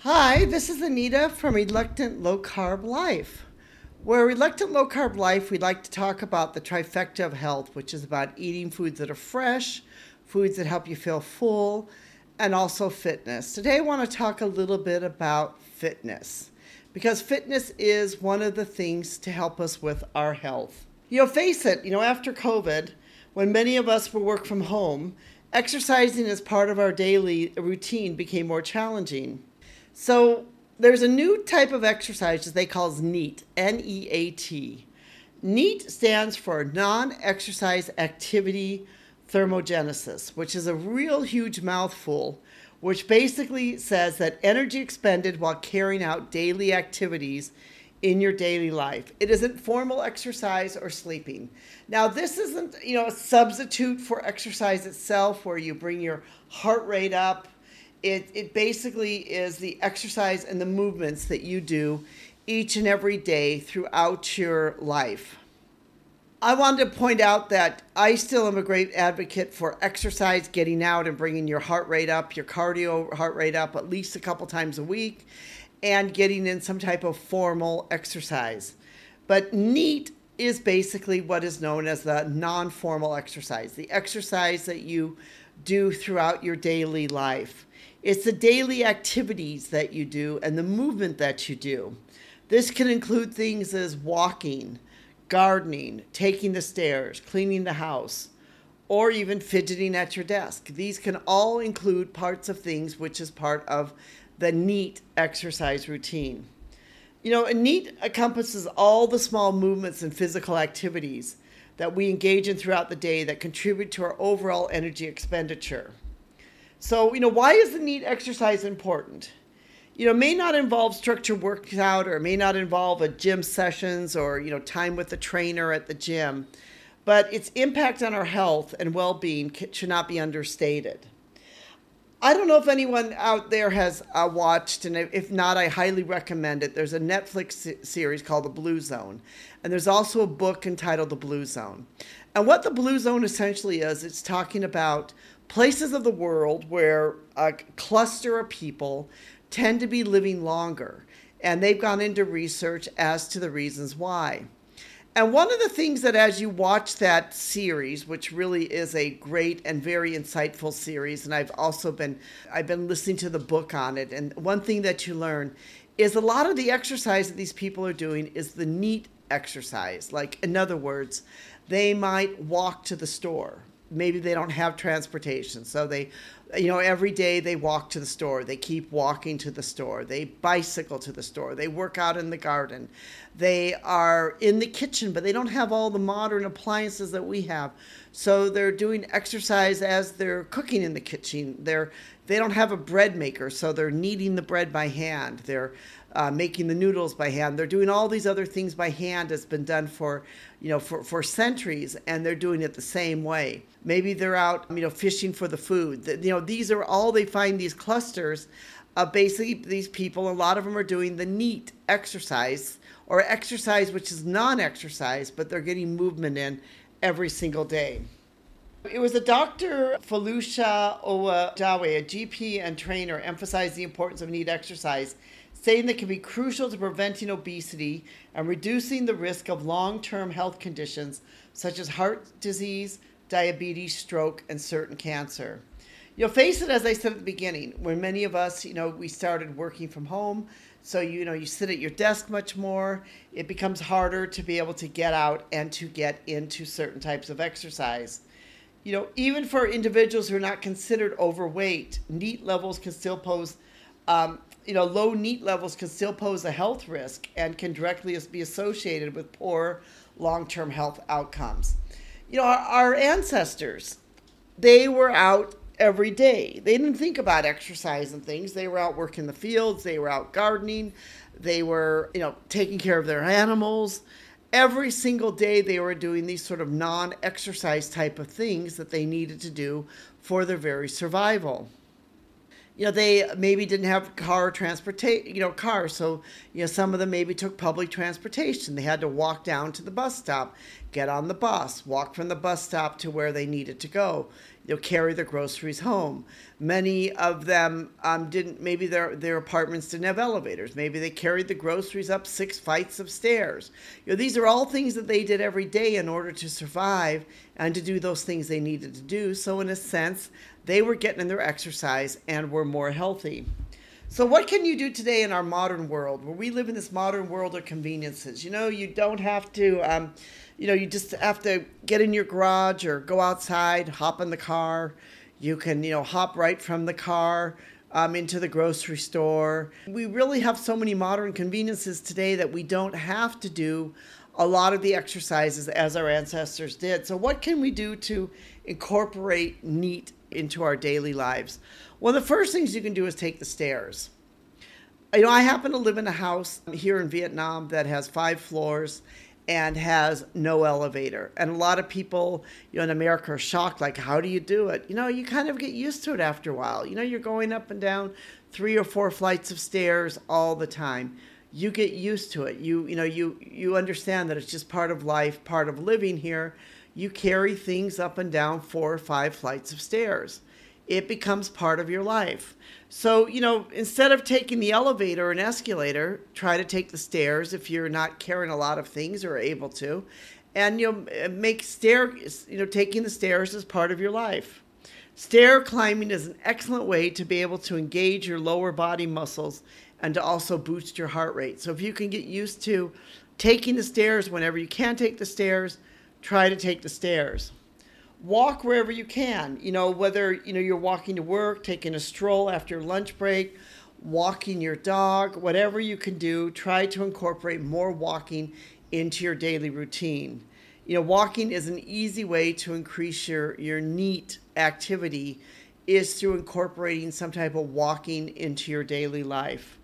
Hi, this is Anita from Reluctant Low Carb Life. Where Reluctant Low Carb Life, we like to talk about the trifecta of health, which is about eating foods that are fresh, foods that help you feel full, and also fitness. Today I want to talk a little bit about fitness, because fitness is one of the things to help us with our health. Face it, after COVID, when many of us will work from home, exercising as part of our daily routine became more challenging. So there's a new type of exercise that they call NEAT, N-E-A-T. NEAT stands for Non-Exercise Activity Thermogenesis, which is a real huge mouthful, which basically says that energy expended while carrying out daily activities in your daily life. It isn't formal exercise or sleeping. Now, this isn't, a substitute for exercise itself where you bring your heart rate up. It basically is the exercise and the movements that you do each and every day throughout your life. I wanted to point out that I still am a great advocate for exercise, getting out and bringing your heart rate up, your cardio heart rate up at least a couple times a week, and getting in some type of formal exercise. But NEAT is basically what is known as the non-formal exercise, the exercise that you do throughout your daily life. It's the daily activities that you do and the movement that you do. This can include things as walking, gardening, taking the stairs, cleaning the house, or even fidgeting at your desk. These can all include parts of things which is part of the NEAT exercise routine. A NEAT encompasses all the small movements and physical activities that we engage in throughout the day that contribute to our overall energy expenditure. So, why is the NEAT exercise important? It may not involve structured workout or it may not involve a gym sessions or, time with the trainer at the gym, but its impact on our health and well-being should not be understated. I don't know if anyone out there has watched, and if not, I highly recommend it. There's a Netflix series called The Blue Zone, and there's also a book entitled The Blue Zone. And what The Blue Zone essentially is, it's talking about places of the world where a cluster of people tend to be living longer, and they've gone into research as to the reasons why. And one of the things that as you watch that series, which really is a great and very insightful series, and I've been listening to the book on it, and one thing that you learn is a lot of the exercise that these people are doing is the NEAT exercise. Like, in other words, they might walk to the store. Maybe they don't have transportation, so they, every day they walk to the store. They keep walking to the store. They bicycle to the store. They work out in the garden. They are in the kitchen, but they don't have all the modern appliances that we have. So they're doing exercise as they're cooking in the kitchen. They don't have a bread maker, so they're kneading the bread by hand. They're making the noodles by hand. They're doing all these other things by hand that's been done for centuries, and they're doing it the same way. Maybe they're out, fishing for the food. These are all, they find these clusters of basically these people. A lot of them are doing the NEAT exercise, or exercise which is non-exercise, but they're getting movement in every single day. It was a Dr. Felucia Owajawe, a GP and trainer, emphasized the importance of NEAT exercise, saying that it can be crucial to preventing obesity and reducing the risk of long-term health conditions such as heart disease, diabetes, stroke, and certain cancer. Face it, as I said at the beginning, when many of us, we started working from home, so, you sit at your desk much more, it becomes harder to be able to get out and to get into certain types of exercise. Even for individuals who are not considered overweight, NEAT levels can still pose low NEAT levels can still pose a health risk and can directly be associated with poor long-term health outcomes. Our ancestors, they were out every day. They didn't think about exercise and things. They were out working the fields. They were out gardening. They were, taking care of their animals. Every single day they were doing these sort of non-exercise type of things that they needed to do for their very survival. They maybe didn't have cars. So, some of them maybe took public transportation. They had to walk down to the bus stop, get on the bus, walk from the bus stop to where they needed to go, carry their groceries home. Many of them didn't, maybe their apartments didn't have elevators. Maybe they carried the groceries up 6 flights of stairs. These are all things that they did every day in order to survive and to do those things they needed to do. So in a sense, they were getting in their exercise and were more healthy. So what can you do today in our modern world, where we live in this modern world of conveniences? You don't have to, you just have to get in your garage or go outside, hop in the car. You can, hop right from the car into the grocery store. We really have so many modern conveniences today that we don't have to do a lot of the exercises as our ancestors did. So what can we do to incorporate NEAT into our daily lives? Well, the first things you can do is take the stairs. I happen to live in a house here in Vietnam that has 5 floors and has no elevator. And a lot of people, in America are shocked, like, how do you do it? You kind of get used to it after a while. You're going up and down 3 or 4 flights of stairs all the time. You get used to it. You understand that it's just part of life, part of living here. You carry things up and down 4 or 5 flights of stairs. It becomes part of your life. So, instead of taking the elevator or an escalator, try to take the stairs if you're not carrying a lot of things or able to. And, make taking the stairs as part of your life. Stair climbing is an excellent way to be able to engage your lower body muscles and to also boost your heart rate. So if you can get used to taking the stairs whenever you can take the stairs, try to take the stairs. Walk wherever you can, whether, you're walking to work, taking a stroll after your lunch break, walking your dog, whatever you can do, try to incorporate more walking into your daily routine. Walking is an easy way to increase your NEAT activity, is through incorporating some type of walking into your daily life.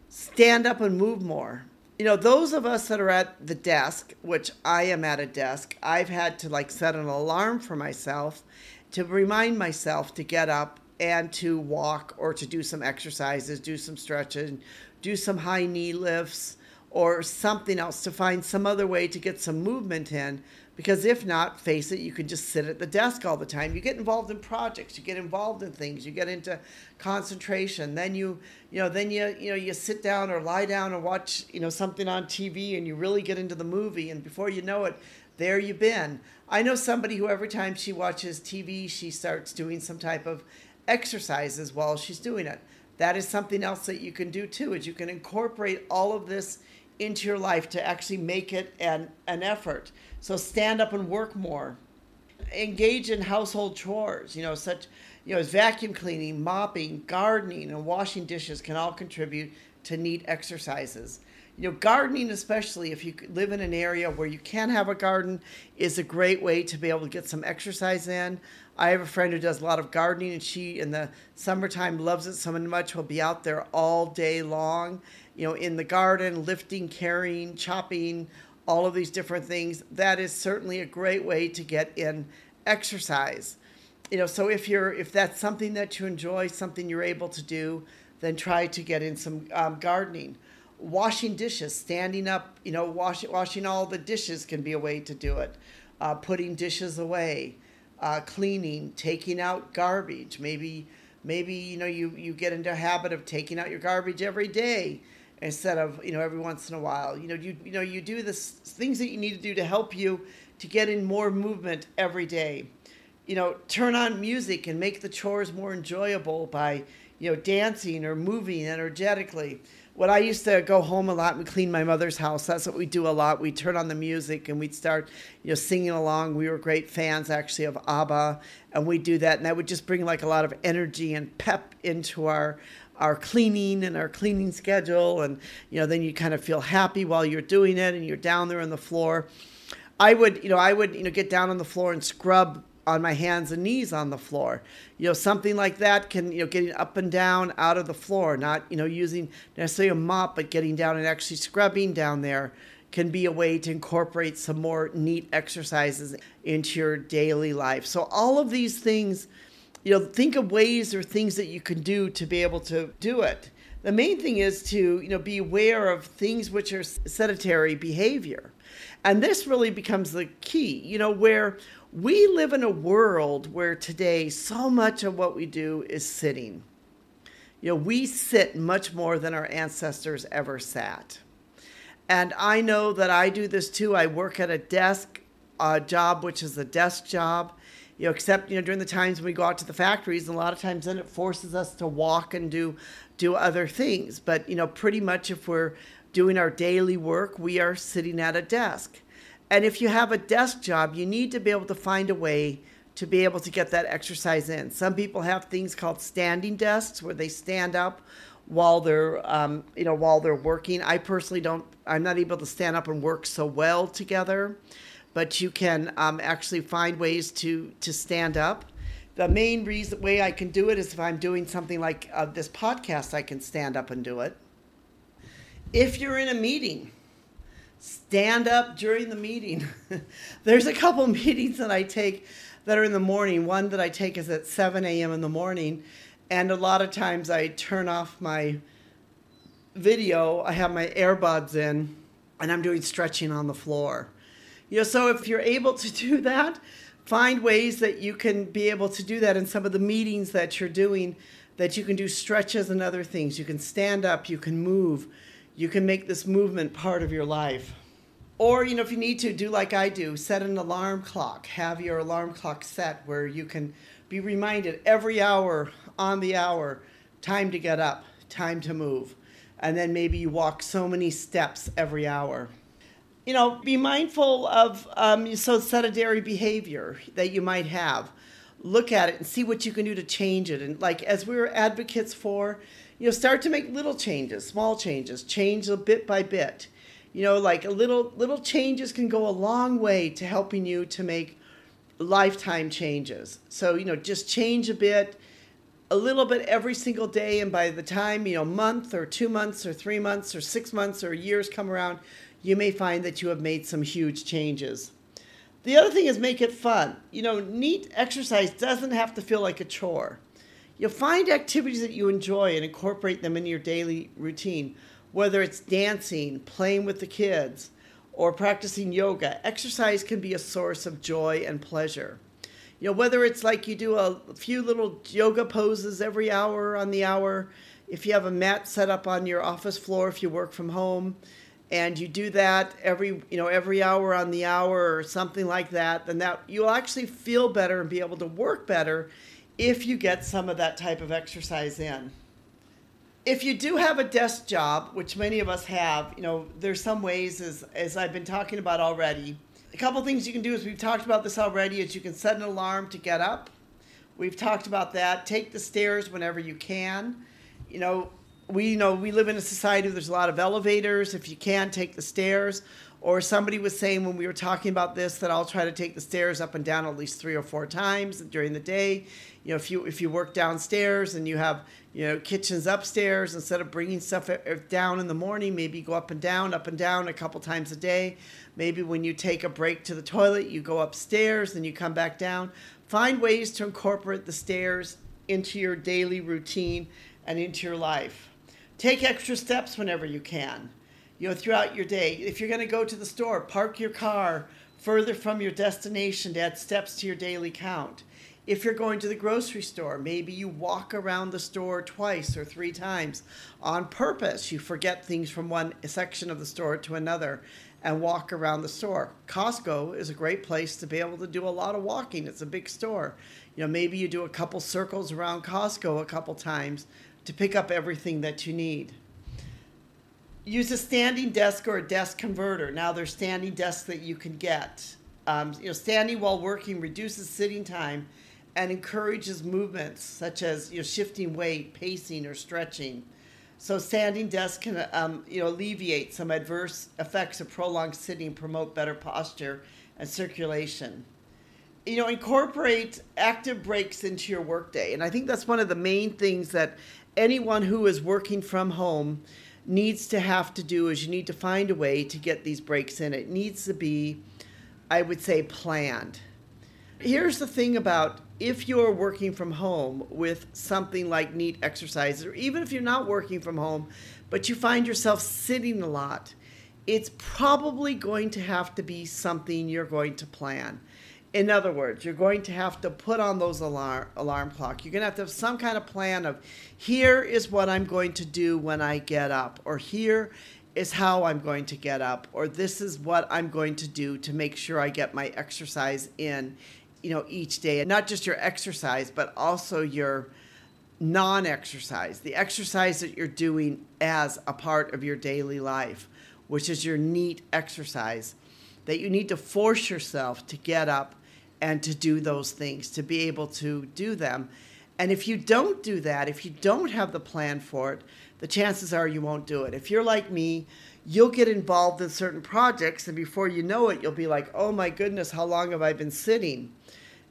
Stand up and move more. Those of us that are at the desk, which I am at a desk, I've had to set an alarm for myself to remind myself to get up and to walk or to do some exercises, do some stretching, do some high knee lifts or something else, to find some other way to get some movement in. Because if not, face it, you can just sit at the desk all the time. You get involved in projects, you get involved in things, you get into concentration. Then you sit down or lie down and watch, something on TV, and you really get into the movie, and before you know it, there you've been. I know somebody who every time she watches TV, she starts doing some type of exercises while she's doing it. That is something else that you can do too, is you can incorporate all of this into your life to actually make it an effort. So stand up and work more. Engage in household chores, such as vacuum cleaning, mopping, gardening, and washing dishes can all contribute to NEAT exercises. Gardening, especially if you live in an area where you can have a garden, is a great way to be able to get some exercise in. I have a friend who does a lot of gardening, and she, in the summertime, loves it so much. Will be out there all day long, in the garden, lifting, carrying, chopping, all of these different things. That is certainly a great way to get in exercise. So if that's something that you enjoy, something you're able to do, then try to get in some gardening. Washing dishes, standing up, washing all the dishes can be a way to do it. Putting dishes away, cleaning, taking out garbage. Maybe you get into a habit of taking out your garbage every day instead of every once in a while. You do the things that you need to do to help you to get in more movement every day. Turn on music and make the chores more enjoyable by dancing or moving energetically. When I used to go home a lot and clean my mother's house, that's what we do a lot. We'd turn on the music and we'd start, singing along. We were great fans, actually, of ABBA, and we'd do that. And that would just bring a lot of energy and pep into our cleaning and our cleaning schedule. And, then you kind of feel happy while you're doing it and you're down there on the floor. I would get down on the floor and scrub on my hands and knees on the floor. Something like that can, getting up and down out of the floor, not, using necessarily a mop, but getting down and actually scrubbing down there can be a way to incorporate some more NEAT exercises into your daily life. So all of these things, think of ways or things that you can do to be able to do it. The main thing is to, be aware of things which are sedentary behavior. And this really becomes the key, where we live in a world where today so much of what we do is sitting. We sit much more than our ancestors ever sat. And I know that I do this too. I work at a desk job, which is a desk job, except, during the times when we go out to the factories, and a lot of times then it forces us to walk and do other things. But, pretty much if we're doing our daily work, we are sitting at a desk. And if you have a desk job, you need to be able to find a way to be able to get that exercise in. Some people have things called standing desks where they stand up while they're, while they're working. I personally I'm not able to stand up and work so well together, but you can actually find ways to stand up. The main way I can do it is if I'm doing something like this podcast, I can stand up and do it. If you're in a meeting, stand up during the meeting. There's a couple meetings that I take that are in the morning. One that I take is at 7 a.m. in the morning. And a lot of times I turn off my video. I have my earbuds in and I'm doing stretching on the floor. So if you're able to do that, find ways that you can be able to do that in some of the meetings that you're doing, that you can do stretches and other things. You can stand up, you can move, you can make this movement part of your life. Or, if you need to, do like I do, set an alarm clock. Have your alarm clock set where you can be reminded every hour on the hour, time to get up, time to move. And then maybe you walk so many steps every hour. Be mindful of sedentary behavior that you might have. Look at it and see what you can do to change it. And like as we're advocates for, start to make little changes, small changes, change a bit by bit. Like little changes can go a long way to helping you to make lifetime changes. So, just change a little bit every single day. And by the time, month or 2 months or 3 months or 6 months or years come around, you may find that you have made some huge changes. The other thing is make it fun. Neat exercise doesn't have to feel like a chore. You'll find activities that you enjoy and incorporate them in your daily routine. Whether it's dancing, playing with the kids, or practicing yoga, exercise can be a source of joy and pleasure. Whether it's like you do a few little yoga poses every hour on the hour, if you have a mat set up on your office floor, if you work from home, and you do that every hour on the hour or something like that, then that you'll actually feel better and be able to work better if you get some of that type of exercise in. If you do have a desk job, which many of us have, there's some ways, as I've been talking about already. A couple things you can do, is we've talked about this already, is you can set an alarm to get up. We've talked about that. Take the stairs whenever you can. We live in a society where there's a lot of elevators. If you can, take the stairs. Or somebody was saying when we were talking about this that I'll try to take the stairs up and down at least 3 or 4 times during the day. If you work downstairs and you have kitchens upstairs, instead of bringing stuff down in the morning, maybe go up and down a couple times a day. Maybe when you take a break to the toilet, you go upstairs, then you come back down. Find ways to incorporate the stairs into your daily routine and into your life. Take extra steps whenever you can. Throughout your day. If you're going to go to the store, park your car further from your destination to add steps to your daily count. If you're going to the grocery store, maybe you walk around the store 2 or 3 times on purpose. You forget things from one section of the store to another and walk around the store. Costco is a great place to be able to do a lot of walking. It's a big store. Maybe you do a couple circles around Costco a couple times to pick up everything that you need. Use a standing desk or a desk converter. Now there's standing desks that you can get. Standing while working reduces sitting time and encourages movements such as shifting weight, pacing, or stretching. So standing desks can alleviate some adverse effects of prolonged sitting, promote better posture and circulation. Incorporate active breaks into your workday. And I think that's one of the main things that anyone who is working from home needs to have to do, is you need to find a way to get these breaks in. It needs to be, I would say, planned. Here's the thing about if you're working from home with something like NEAT exercises, or even if you're not working from home, but you find yourself sitting a lot, it's probably going to have to be something you're going to plan. In other words, you're going to have to put on those alarm clock. You're going to have some kind of plan of, here is what I'm going to do when I get up, or here is how I'm going to get up, or this is what I'm going to do to make sure I get my exercise in, each day. And not just your exercise, but also your non-exercise, the exercise that you're doing as a part of your daily life, which is your NEAT exercise, that you need to force yourself to get up and to do those things, to be able to do them. And if you don't do that, if you don't have the plan for it, the chances are you won't do it. If you're like me, you'll get involved in certain projects, and before you know it, you'll be like, oh my goodness, how long have I been sitting?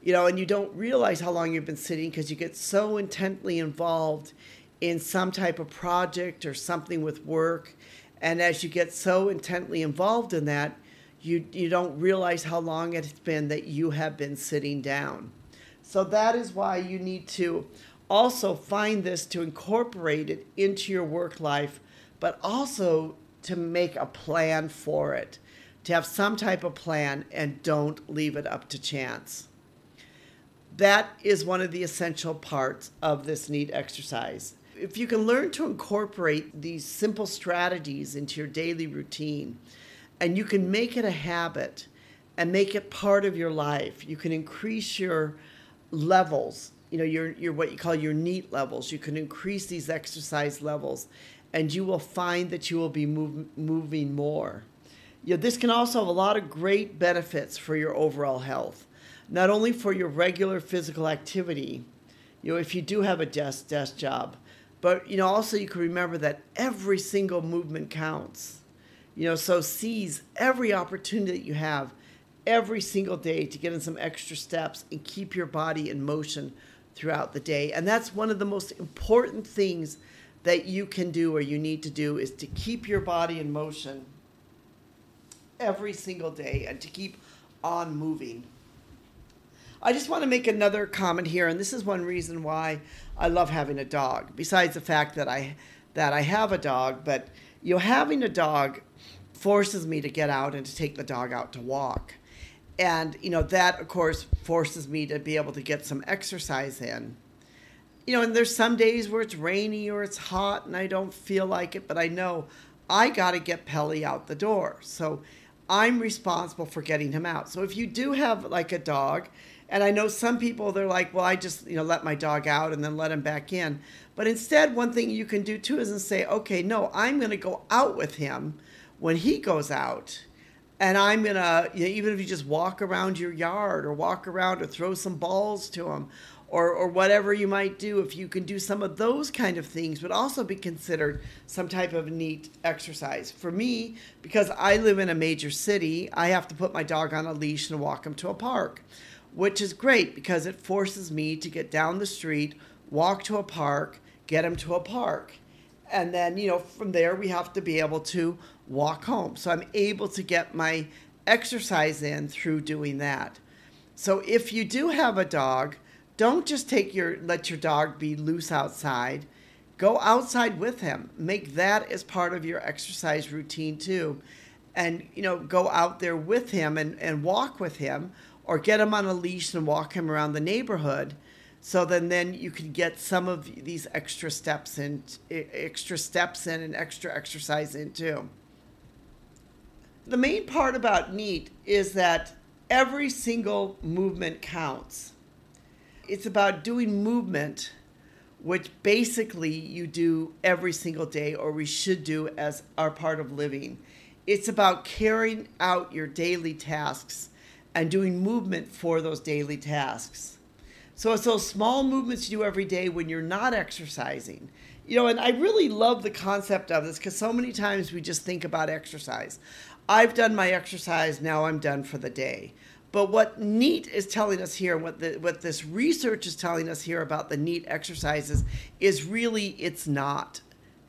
And you don't realize how long you've been sitting because you get so intently involved in some type of project or something with work. And as you get so intently involved in that, you don't realize how long it's been that you have been sitting down. So that is why you need to also find this to incorporate it into your work life, but also to make a plan for it, to have some type of plan, and don't leave it up to chance. That is one of the essential parts of this NEAT exercise. If you can learn to incorporate these simple strategies into your daily routine, and you can make it a habit and make it part of your life, you can increase your levels, your what you call your NEAT levels. You can increase these exercise levels, and you will find that you will be moving more. This can also have a lot of great benefits for your overall health, not only for your regular physical activity, if you do have a desk job, but also you can remember that every single movement counts. So seize every opportunity that you have every single day to get in some extra steps and keep your body in motion throughout the day. And that's one of the most important things that you can do, or you need to do, is to keep your body in motion every single day and to keep on moving. I just want to make another comment here, and this is one reason why I love having a dog, besides the fact that I have a dog. But having a dog forces me to get out and to take the dog out to walk. And, that, of course, forces me to be able to get some exercise in. And there's some days where it's rainy or it's hot and I don't feel like it, but I know I got to get Pelly out the door. So I'm responsible for getting him out. So if you do have like a dog, and I know some people, they're like, well, I just, let my dog out and then let him back in. But instead, one thing you can do too is say, okay, no, I'm going to go out with him when he goes out. And I'm going to, even if you just walk around your yard or walk around or throw some balls to him or whatever you might do, if you can do some of those kind of things, would also be considered some type of NEAT exercise. For me, because I live in a major city, I have to put my dog on a leash and walk him to a park, which is great because it forces me to get down the street, walk to a park, get him to a park. And then, from there we have to be able to walk home. So I'm able to get my exercise in through doing that. So if you do have a dog, don't just let your dog be loose outside. Go outside with him. Make that as part of your exercise routine too. And, go out there with him and walk with him, or get him on a leash and walk him around the neighborhood. So then you can get some of these extra steps in and extra exercise in too. The main part about NEAT is that every single movement counts. It's about doing movement, which basically you do every single day, or we should do as our part of living. It's about carrying out your daily tasks and doing movement for those daily tasks. So it's those small movements you do every day when you're not exercising. And I really love the concept of this because so many times we just think about exercise. I've done my exercise, now I'm done for the day. But what NEAT is telling us here, what this research is telling us here about the NEAT exercises is really, it's not.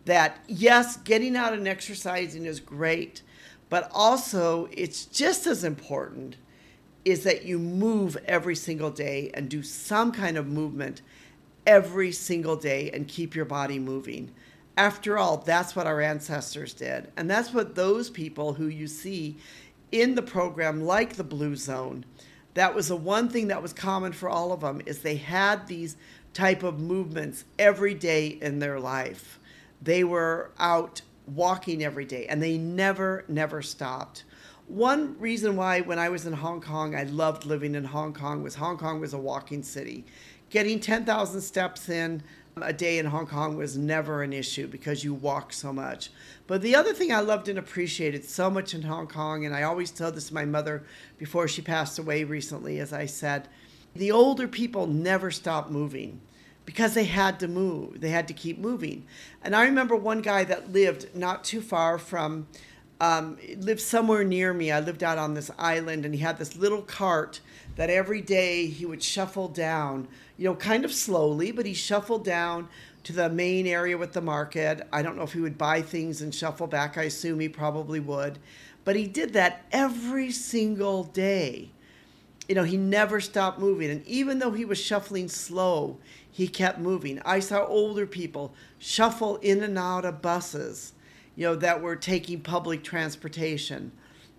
That yes, getting out and exercising is great, but also it's just as important is that you move every single day and do some kind of movement every single day and keep your body moving. After all, that's what our ancestors did. And that's what those people who you see in the program, like the Blue Zone, that was the one thing that was common for all of them, is they had these type of movements every day in their life. They were out walking every day, and they never stopped. One reason why when I was in Hong Kong, I loved living in Hong Kong was a walking city. Getting 10,000 steps in a day in Hong Kong was never an issue because you walk so much. But the other thing I loved and appreciated so much in Hong Kong, and I always told this to my mother before she passed away recently, as I said, the older people never stopped moving because they had to move. They had to keep moving. And I remember one guy that lived not too far from, lived somewhere near me. I lived out on this island, and he had this little cart that every day he would shuffle down, kind of slowly, but he shuffled down to the main area with the market. I don't know if he would buy things and shuffle back. I assume he probably would. But he did that every single day. He never stopped moving. And even though he was shuffling slow, he kept moving. I saw older people shuffle in and out of buses, that were taking public transportation.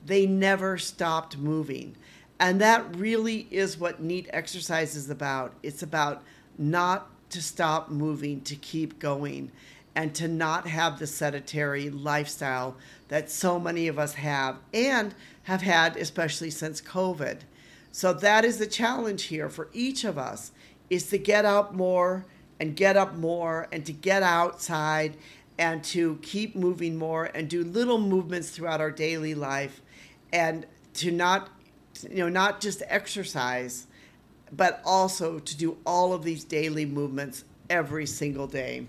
They never stopped moving. And that really is what NEAT exercise is about. It's about not to stop moving, to keep going, and to not have the sedentary lifestyle that so many of us have and have had, especially since COVID. So that is the challenge here for each of us, is to get out more and get up more and to get outside and to keep moving more and do little movements throughout our daily life, and to not just exercise, but also to do all of these daily movements every single day.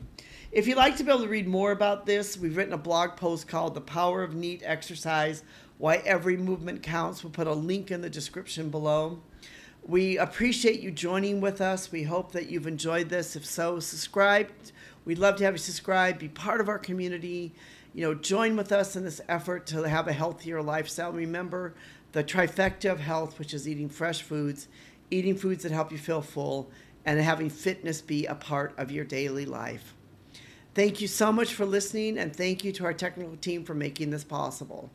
If you'd like to be able to read more about this, we've written a blog post called The Power of NEAT Exercise, Why Every Movement Counts. We'll put a link in the description below. We appreciate you joining with us. We hope that you've enjoyed this. If so, subscribe. We'd love to have you subscribe, be part of our community, join with us in this effort to have a healthier lifestyle. Remember the trifecta of health, which is eating fresh foods, eating foods that help you feel full, and having fitness be a part of your daily life. Thank you so much for listening, and thank you to our technical team for making this possible.